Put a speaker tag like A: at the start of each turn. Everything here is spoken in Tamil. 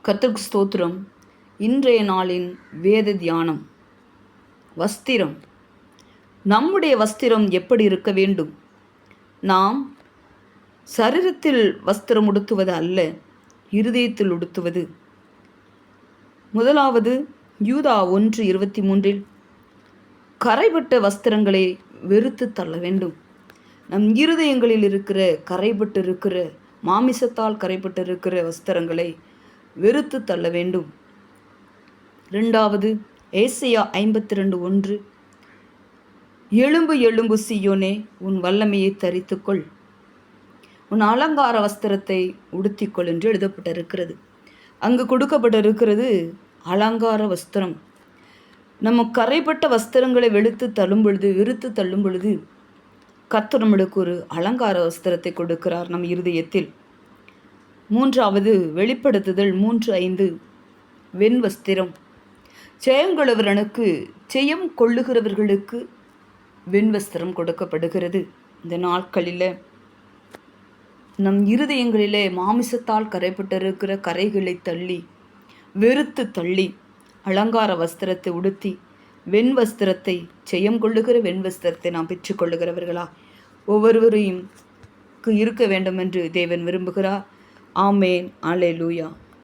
A: கர்த்தருக்கு ஸ்தோத்திரம். இன்றைய நாளின் வேத தியானம். வஸ்திரம். நம்முடைய வஸ்திரம் எப்படி இருக்க வேண்டும்? நாம் சரீரத்தில் வஸ்திரம் உடுத்துவது அல்ல, இருதயத்தில் உடுத்துவது. முதலாவது யூதா 1:23 கரைபட்ட வஸ்திரங்களை வெறுத்து தள்ள வேண்டும். நம் இருதயங்களில் இருக்கிற கரைபட்டு இருக்கிற மாமிசத்தால் கரைபட்டு இருக்கிற வஸ்திரங்களை வெறுத்து தள்ள வேண்டும். இரண்டாவது ஏசாயா 52:1 எழும்பு எழும்பு சீயோனே, உன் வல்லமையை தரித்துக்கொள், உன் அலங்கார வஸ்திரத்தை உடுத்திக்கொள் என்று எழுதப்பட்டிருக்கிறது. அங்கு கொடுக்கப்பட்டிருக்கிறது அலங்கார வஸ்திரம். நம்ம கரைப்பட்ட வஸ்திரங்களை வெறுத்து தள்ளும் பொழுது கர்த்தர் நம்மளுக்கு ஒரு அலங்கார வஸ்திரத்தை கொடுக்கிறார் நம் இருதயத்தில். மூன்றாவது வெளிப்படுத்துதல் 3:5 வெண் வஸ்திரம். ஜெயம் கொள்ளுகிறவர்களுக்கு வெண் வஸ்திரம் கொடுக்கப்படுகிறது. இந்த நாட்களில் நம் இருதயங்களிலே மாமிசத்தால் கரைப்பட்டிருக்கிற கரைகளை தள்ளி வெறுத்து தள்ளி அலங்கார வஸ்திரத்தை உடுத்தி வெண் வஸ்திரத்தை ஜெயம் கொள்ளுகிற வெண் வஸ்திரத்தை நாம் பெற்றுக்கொள்ளுகிறவர்களா ஒவ்வொருவரையும் இருக்க வேண்டும் என்று தேவன் விரும்புகிறார். ஆமேன். அல்லேலூயா.